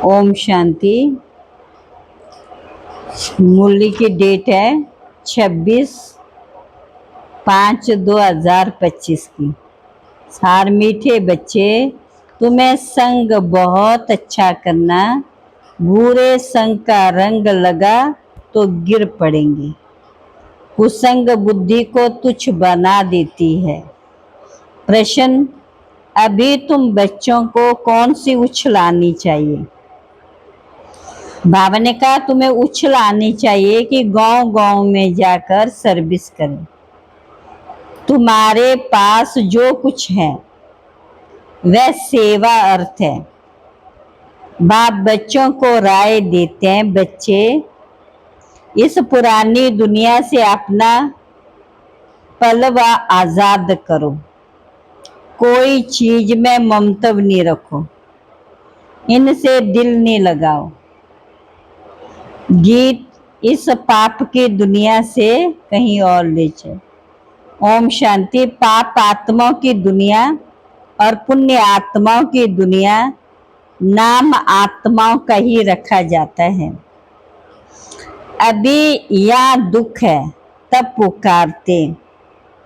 ओम शांति। मुरली की डेट है 26/5/2025 की। सार मीठे बच्चे, तुम्हें संग बहुत अच्छा करना। बुरे संग का रंग लगा तो गिर पड़ेंगे। कुसंग बुद्धि को तुच्छ बना देती है। प्रश्न, अभी तुम बच्चों को कौन सी उछल आनी चाहिए? बाबा ने कहा तुम्हें उछल आनी चाहिए कि गांव गांव में जाकर सर्विस करें। तुम्हारे पास जो कुछ है वह सेवा अर्थ है। बाप बच्चों को राय देते हैं, बच्चे इस पुरानी दुनिया से अपना पलवा आजाद करो। कोई चीज में ममत्व नहीं रखो, इनसे दिल नहीं लगाओ। गीत इस पाप की दुनिया से कहीं और ले चले। ओम शांति। पाप आत्माओं की दुनिया और पुण्य आत्माओं की दुनिया नाम आत्माओं का ही रखा जाता है। अभी यहाँ दुख है तब पुकारते,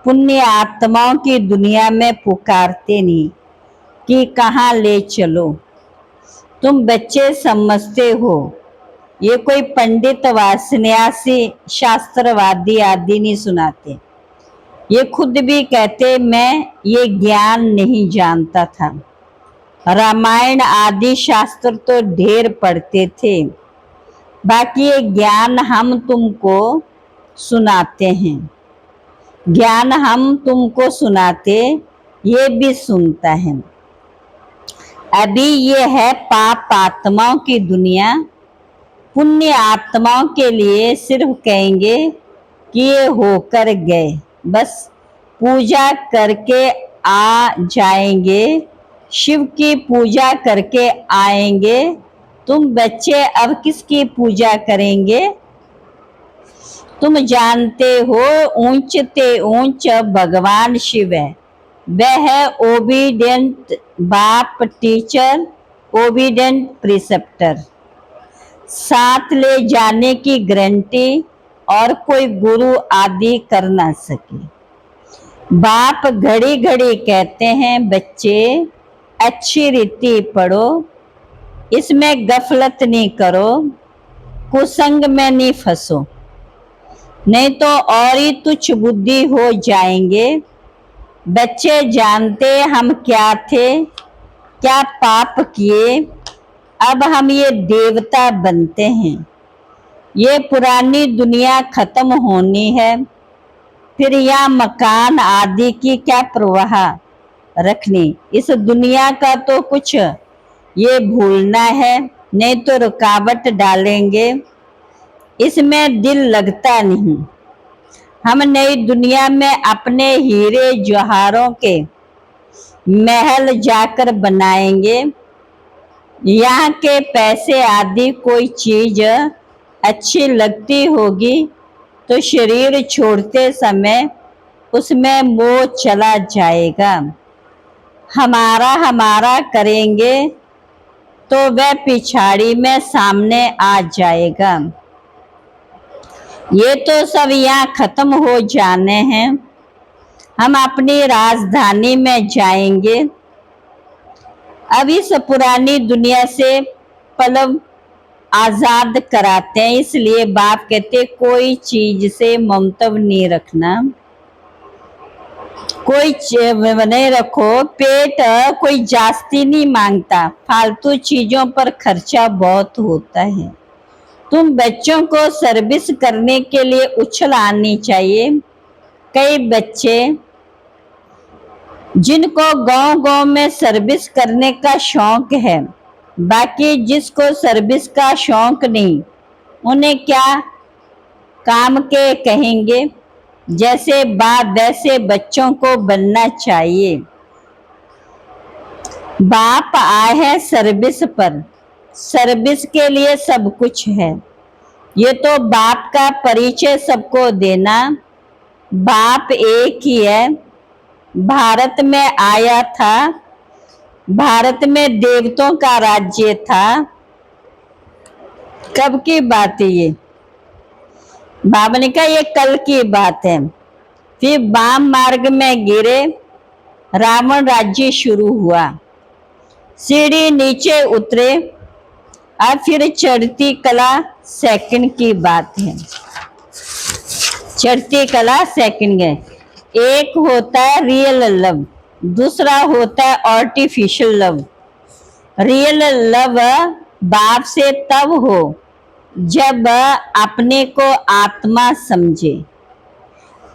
पुण्य आत्माओं की दुनिया में पुकारते नहीं कि कहाँ ले चलो। तुम बच्चे समझते हो ये कोई पंडित व सन्यासी शास्त्रवादी आदि नहीं सुनाते। ये खुद भी कहते मैं ये ज्ञान नहीं जानता था। रामायण आदि शास्त्र तो ढेर पढ़ते थे, बाकी ये ज्ञान हम तुमको सुनाते हैं। ज्ञान हम तुमको सुनाते, ये भी सुनता है। अभी ये है पाप आत्माओं की दुनिया। पुण्य आत्माओं के लिए सिर्फ कहेंगे कि ये होकर गए, बस पूजा करके आ जाएंगे, शिव की पूजा करके आएंगे। तुम बच्चे अब किसकी पूजा करेंगे? तुम जानते हो ऊंच ते ऊंच भगवान शिव है। वह है ओबीडियंट बाप टीचर, ओबीडियंट प्रिसेप्टर। साथ ले जाने की गारंटी और कोई गुरु आदि कर ना सके। बाप घड़ी घड़ी कहते हैं बच्चे अच्छी रीति पढ़ो, इसमें गफलत नहीं करो, कुसंग में नहीं फंसो, नहीं तो और ही तुच्छ बुद्धि हो जाएंगे। बच्चे जानते हम क्या थे, क्या पाप किए, अब हम ये देवता बनते हैं। ये पुरानी दुनिया खत्म होनी है, फिर यहाँ मकान आदि की क्या परवाह रखनी। इस दुनिया का तो कुछ ये भूलना है, नहीं तो रुकावट डालेंगे, इसमें दिल लगता नहीं। हम नई दुनिया में अपने हीरे जवाहरों के महल जाकर बनाएंगे। यहाँ के पैसे आदि कोई चीज अच्छी लगती होगी तो शरीर छोड़ते समय उसमें मोह चला जाएगा। हमारा हमारा करेंगे तो वह पिछाड़ी में सामने आ जाएगा। ये तो सब यहाँ खत्म हो जाने हैं, हम अपनी राजधानी में जाएंगे। अब इस पुरानी दुनिया से पलव आजाद कराते हैं, इसलिए बाप कहते कोई चीज से ममत्व नहीं रखना, कोई नहीं रखो। पेट कोई जास्ती नहीं मांगता, फालतू चीजों पर खर्चा बहुत होता है। तुम बच्चों को सर्विस करने के लिए उछल आनी चाहिए। कई बच्चे जिनको गांव गांव में सर्विस करने का शौक है, बाकी जिसको सर्विस का शौक नहीं, उन्हें क्या काम के कहेंगे। जैसे बाप वैसे बच्चों को बनना चाहिए। बाप आए हैं सर्विस पर, सर्विस के लिए सब कुछ है। ये तो बाप का परिचय सबको देना। बाप एक ही है, भारत में आया था, भारत में देवताओं का राज्य था, कब की बात है ये? बाबा ने कहा ये कल की बात है। फिर वाम मार्ग में गिरे, रावण राज्य शुरू हुआ। सीढ़ी नीचे उतरे, अब फिर चढ़ती कला सेकंड की बात है। चढ़ती कला सेकंड है। एक होता है रियल लव, दूसरा होता है आर्टिफिशियल लव। रियल लव बाप से तब हो जब अपने को आत्मा समझे।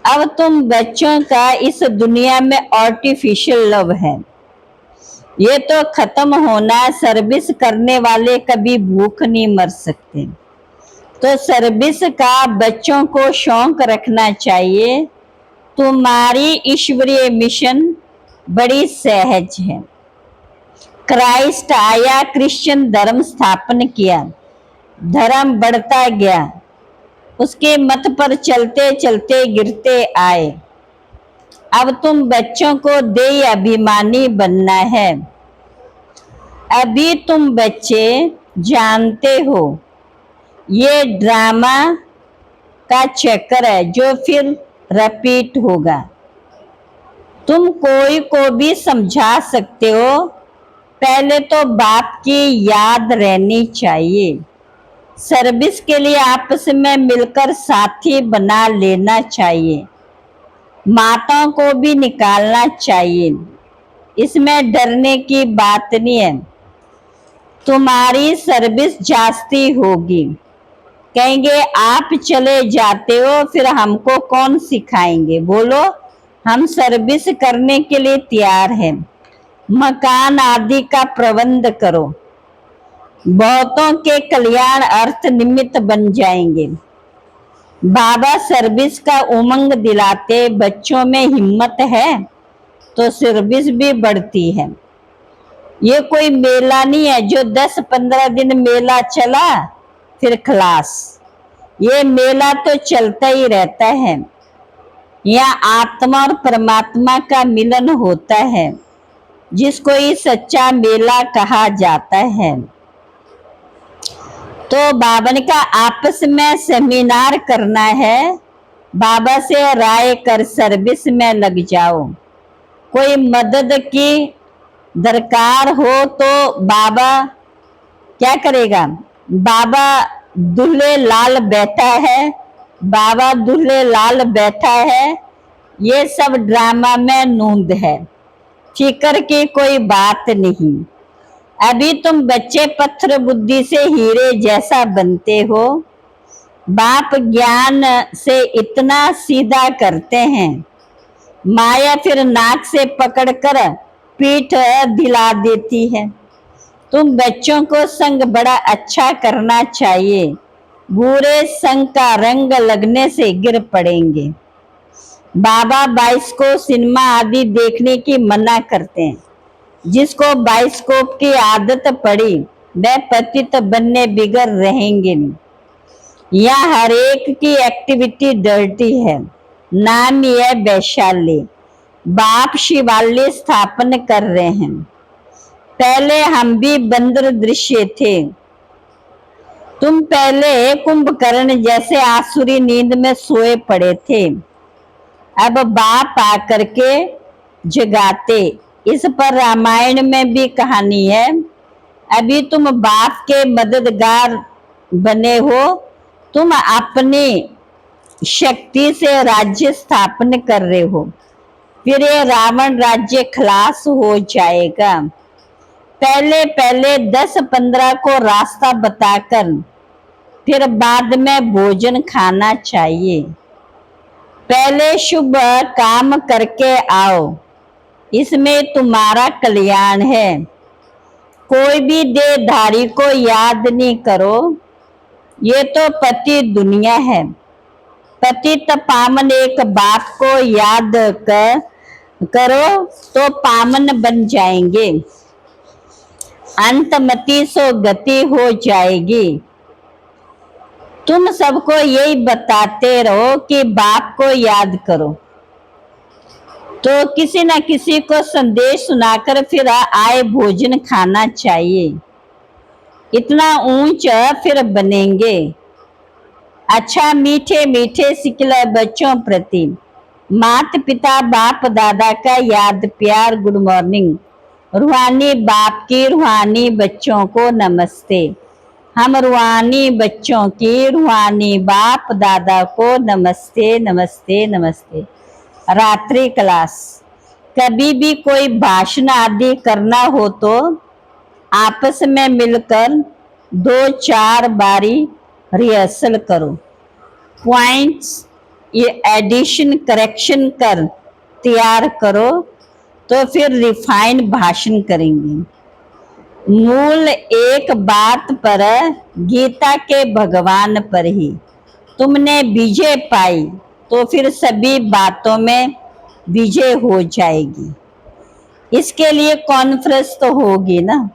अब तुम बच्चों का इस दुनिया में आर्टिफिशियल लव है, ये तो खत्म होना है। सर्विस करने वाले कभी भूख नहीं मर सकते। तो सर्विस का बच्चों को शौक रखना चाहिए। तुम्हारी ईश्वरीय मिशन बड़ी सहज है। क्राइस्ट आया, क्रिश्चियन धर्म स्थापन किया, धर्म बढ़ता गया, उसके मत पर चलते चलते गिरते आए। अब तुम बच्चों को देय अभिमानी बनना है। अभी तुम बच्चे जानते हो ये ड्रामा का चक्कर है जो फिर रिपीट होगा। तुम कोई को भी समझा सकते हो, पहले तो बाप की याद रहनी चाहिए। सर्विस के लिए आपस में मिलकर साथी बना लेना चाहिए। माताओं को भी निकालना चाहिए, इसमें डरने की बात नहीं है। तुम्हारी सर्विस जास्ती होगी, कहेंगे आप चले जाते हो फिर हमको कौन सिखाएंगे। बोलो हम सर्विस करने के लिए तैयार हैं। मकान आदि का प्रबंध करो, बहुतों के कल्याण अर्थ निमित्त बन जाएंगे। बाबा सर्विस का उमंग दिलाते, बच्चों में हिम्मत है तो सर्विस भी बढ़ती है। ये कोई मेला नहीं है जो 10-15 दिन मेला चला फिर खलास। ये मेला तो चलता ही रहता है। यहाँ आत्मा और परमात्मा का मिलन होता है, जिसको ये सच्चा मेला कहा जाता है। तो बाबा ने कहा आपस में सेमिनार करना है, बाबा से राय कर सर्विस में लग जाओ। कोई मदद की दरकार हो तो बाबा क्या करेगा? बाबा दूल्हे लाल बैठा है, बाबा दूल्हे लाल बैठा है। ये सब ड्रामा में नूंद है, फिक्र की कोई बात नहीं। अभी तुम बच्चे पत्थर बुद्धि से हीरे जैसा बनते हो। बाप ज्ञान से इतना सीधा करते हैं, माया फिर नाक से पकड़कर पीठ दिला देती है। तुम बच्चों को संग बड़ा अच्छा करना चाहिए, बुरे संग का रंग लगने से गिर पड़ेंगे। बाबा बाइस्कोप सिनेमा आदि देखने की मना करते हैं। जिसको बाइस्कोप की आदत पड़ी वह पतित बनने बिगड़ रहेंगे नहीं। यहाँ हर एक की एक्टिविटी डर्टी है, नाम ही है वैशाली। बाप शिवालय स्थापन कर रहे हैं। पहले हम भी बंदर दृश्य थे। तुम पहले कुंभकर्ण जैसे आसुरी नींद में सोए पड़े थे, अब बाप आकर के जगाते। इस पर रामायण में भी कहानी है। अभी तुम बाप के मददगार बने हो, तुम अपनी शक्ति से राज्य स्थापन कर रहे हो। फिर ये रावण राज्य खलास हो जाएगा। पहले पहले 10-15 को रास्ता बताकर फिर बाद में भोजन खाना चाहिए। पहले शुभ काम करके आओ, इसमें तुम्हारा कल्याण है। कोई भी देहधारी को याद नहीं करो, ये तो पति दुनिया है। पतित पावन एक बाप को याद करो तो पावन बन जाएंगे। अंतमति सो गति हो जाएगी। तुम सबको यही बताते रहो कि बाप को याद करो, तो किसी न किसी को संदेश सुनाकर फिर आए भोजन खाना चाहिए। इतना ऊंच फिर बनेंगे। अच्छा मीठे मीठे सिखला बच्चों प्रति माता पिता बाप दादा का याद प्यार गुड मॉर्निंग। रूहानी बाप की रूहानी बच्चों को नमस्ते। हम रूहानी बच्चों की रूहानी बाप दादा को नमस्ते नमस्ते नमस्ते। रात्रि क्लास। कभी भी कोई भाषण आदि करना हो तो आपस में मिलकर 2-4 बारी रिहर्सल करो। पॉइंट्स ये एडिशन करेक्शन कर तैयार करो तो फिर रिफाइन भाषण करेंगे। मूल एक बात पर गीता के भगवान पर ही तुमने विजय पाई तो फिर सभी बातों में विजय हो जाएगी। इसके लिए कॉन्फ्रेंस तो होगी ना।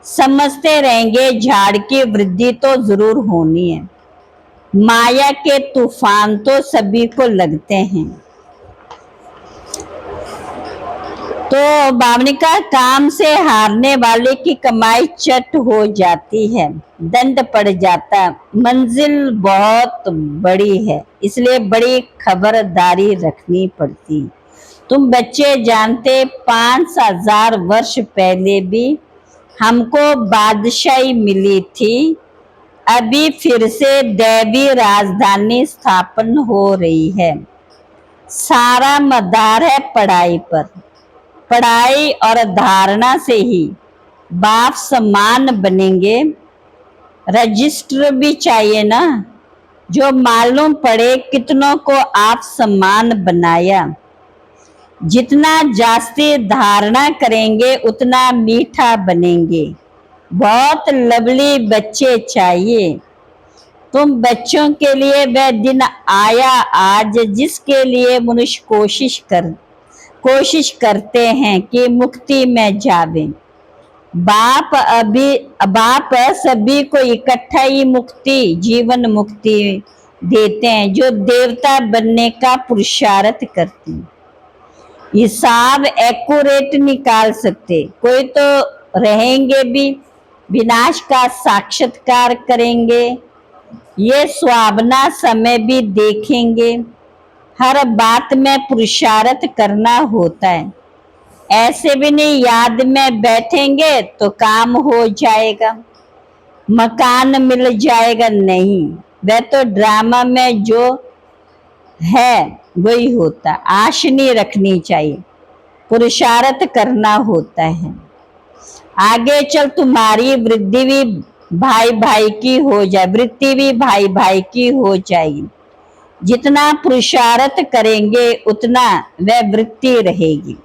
समझते रहेंगे झाड़ की वृद्धि तो जरूर होनी है। माया के तूफान तो सभी को लगते हैं। तो भावनिका काम से हारने वाले की कमाई चट हो जाती है, दंड पड़ जाता है। मंजिल बहुत बड़ी है इसलिए बड़ी खबरदारी रखनी पड़ती। तुम बच्चे जानते 5000 वर्ष पहले भी हमको बादशाही मिली थी। अभी फिर से दैवी राजधानी स्थापन हो रही है। सारा मदार है पढ़ाई पर। पढ़ाई और धारणा से ही बाप समान बनेंगे। रजिस्टर भी चाहिए ना, जो मालूम पड़े कितनों को आप समान बनाया। जितना जास्ती धारणा करेंगे उतना मीठा बनेंगे। बहुत लवली बच्चे चाहिए। तुम बच्चों के लिए वह दिन आया आज जिसके लिए मनुष्य कोशिश करते हैं कि मुक्ति में जावे। बाप सभी को इकट्ठा ही मुक्ति जीवन मुक्ति देते हैं जो देवता बनने का पुरुषार्थ करते हैं। हिसाब एक्यूरेट निकाल सकते, कोई तो रहेंगे भी विनाश का साक्षात्कार करेंगे। ये सुहावना समय भी देखेंगे। हर बात में पुरुषार्थ करना होता है। ऐसे भी नहीं याद में बैठेंगे तो काम हो जाएगा, मकान मिल जाएगा, नहीं। वह तो ड्रामा में जो है वही होता। आश नहीं रखनी चाहिए, पुरुषार्थ करना होता है। आगे चल तुम्हारी वृद्धि भी भाई भाई की हो जाए, वृत्ति भी भाई भाई की हो जाएगी। जितना पुरुषार्थ करेंगे उतना वह वृत्ति रहेगी।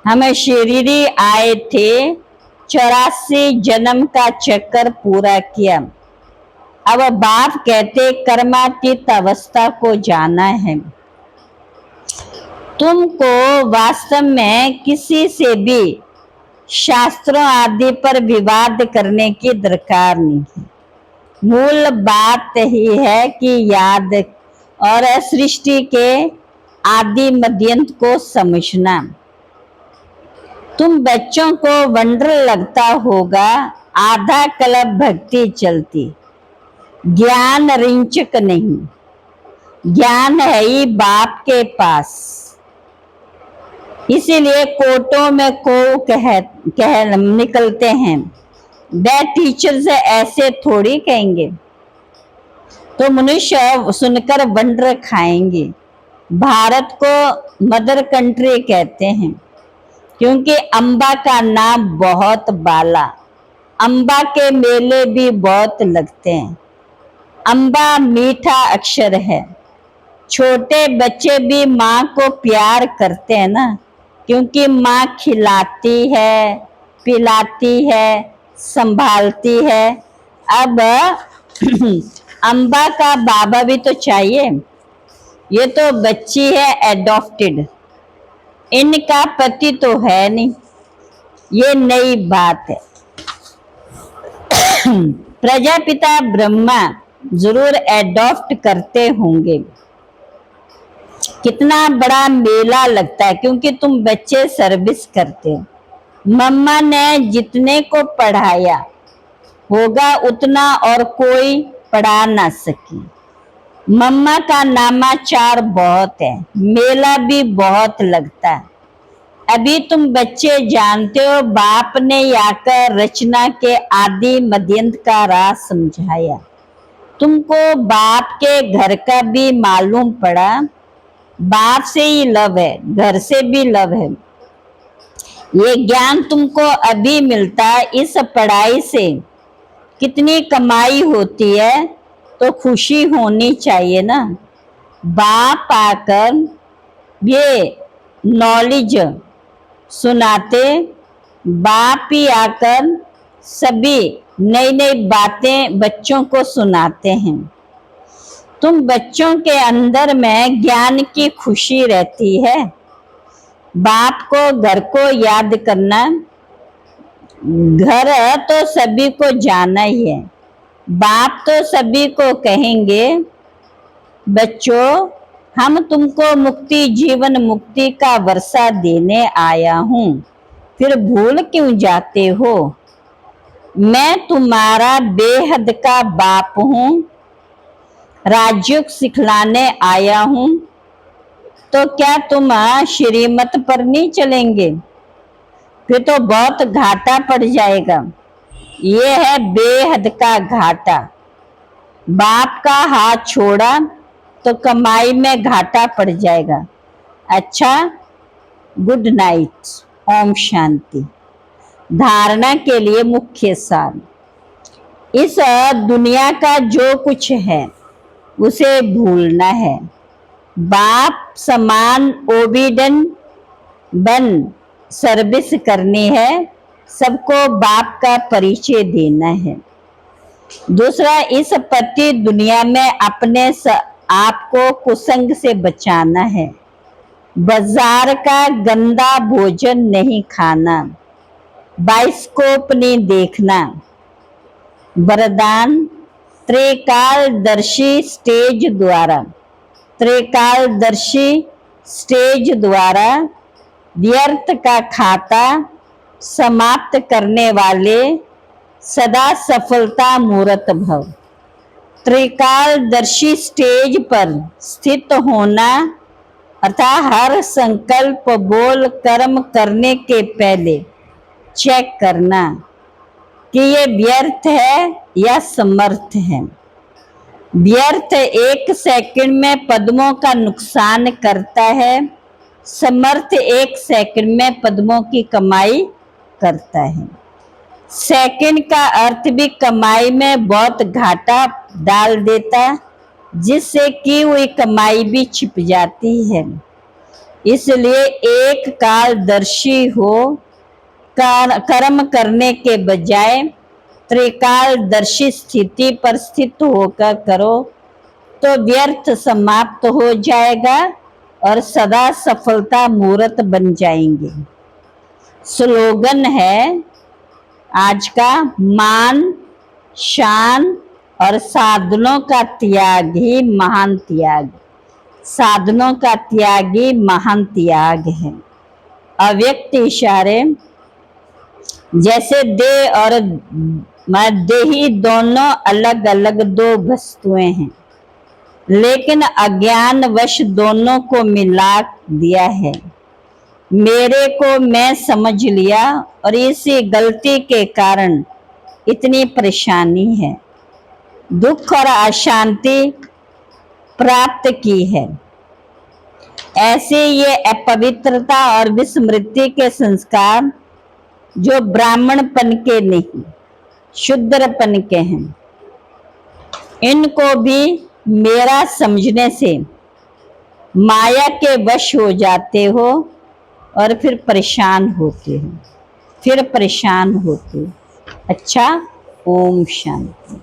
हमें शरीरी आए थे, 84 जन्म का चक्कर पूरा किया। अब बाप कहते कर्मातीत अवस्था को जाना है। तुमको वास्तव में किसी से भी शास्त्रों आदि पर विवाद करने की दरकार नहीं है। मूल बात ही है कि याद और सृष्टि के आदि मध्यंत को समझना। तुम बच्चों को वंडर लगता होगा, आधा कल्प भक्ति चलती। ज्ञान रिंचक नहीं, ज्ञान है ही बाप के पास। इसीलिए कोटों में को कह निकलते हैं। वह टीचर से ऐसे थोड़ी कहेंगे तो मनुष्य सुनकर वंडर खाएंगे। भारत को मदर कंट्री कहते हैं क्योंकि अम्बा का नाम बहुत बाला। अम्बा के मेले भी बहुत लगते हैं। अम्बा मीठा अक्षर है। छोटे बच्चे भी माँ को प्यार करते हैं ना, क्योंकि माँ खिलाती है, पिलाती है, संभालती है। अब अम्बा का बाबा भी तो चाहिए। ये तो बच्ची है एडॉप्टेड, इनका पति तो है नहीं। ये नई बात है। प्रजापिता ब्रह्मा जरूर एडॉप्ट करते होंगे। कितना बड़ा मेला लगता है क्योंकि तुम बच्चे सर्विस करते हो। मम्मा ने जितने को पढ़ाया होगा उतना और कोई पढ़ा ना सके। मम्मा का नामाचार बहुत है, मेला भी बहुत लगता है। अभी तुम बच्चे जानते हो, बाप ने आकर रचना के आदि मध्यंत का राज समझाया। तुमको बाप के घर का भी मालूम पड़ा। बाप से ही लव है, घर से भी लव है। ये ज्ञान तुमको अभी मिलता है। इस पढ़ाई से कितनी कमाई होती है तो खुशी होनी चाहिए ना। बाप आकर ये नॉलेज सुनाते, बाप ही आकर सभी नई नई बातें बच्चों को सुनाते हैं। तुम बच्चों के अंदर में ज्ञान की खुशी रहती है। बाप को, घर को याद करना। घर तो सभी को जाना ही है। बाप तो सभी को कहेंगे, बच्चों हम तुमको मुक्ति, जीवन मुक्ति का वर्षा देने आया हूँ, फिर भूल क्यों जाते हो? मैं तुम्हारा बेहद का बाप हूँ, राजयोग सिखलाने आया हूँ। तो क्या तुम श्रीमत पर नहीं चलेंगे? फिर तो बहुत घाटा पड़ जाएगा। ये है बेहद का घाटा। बाप का हाथ छोड़ा तो कमाई में घाटा पड़ जाएगा। अच्छा, गुड नाइट, ओम शांति। धारणा के लिए मुख्य सार। इस दुनिया का जो कुछ है उसे भूलना है। बाप समान ओबीडेंट बन सर्विस करनी है। सबको बाप का परिचय देना है। दूसरा, इस पति दुनिया में अपने आपको कुसंग से बचाना है। बाजार का गंदा भोजन नहीं खाना, बाइस्कोप नहीं देखना। वरदान, त्रिकालदर्शी स्टेज द्वारा, त्रिकालदर्शी स्टेज द्वारा व्यर्थ का खाता समाप्त करने वाले सदा सफलता मूर्त भव। त्रिकालदर्शी स्टेज पर स्थित होना अर्थात हर संकल्प, बोल, कर्म करने के पहले चेक करना कि ये व्यर्थ है या समर्थ है। व्यर्थ 1 सेकंड में पद्मों का नुकसान करता है, समर्थ 1 सेकंड में पद्मों की कमाई करता है। सेकंड का अर्थ भी कमाई में बहुत घाटा डाल देता, जिससे की हुई कमाई भी छिप जाती है। इसलिए एक कालदर्शी हो, कर्म करने के बजाय त्रिकालदर्शी स्थिति पर स्थित होकर करो तो व्यर्थ समाप्त हो जाएगा और सदा सफलता मूर्त बन जाएंगे। स्लोगन है आज का, मान, शान और साधनों का त्याग ही महान त्याग। साधनों का त्याग ही महान त्याग है। अव्यक्त इशारे, जैसे देह और देही दोनों अलग अलग 2 वस्तुएं हैं, लेकिन अज्ञान वश दोनों को मिला दिया है। मेरे को मैं समझ लिया और इसी गलती के कारण इतनी परेशानी है, दुख और अशांति प्राप्त की है। ऐसे ये अपवित्रता और विस्मृति के संस्कार जो ब्राह्मणपन के नहीं, शूद्रपन के हैं, इनको भी मेरा समझने से माया के वश हो जाते हो और फिर परेशान होते हो, अच्छा, ओम शांति।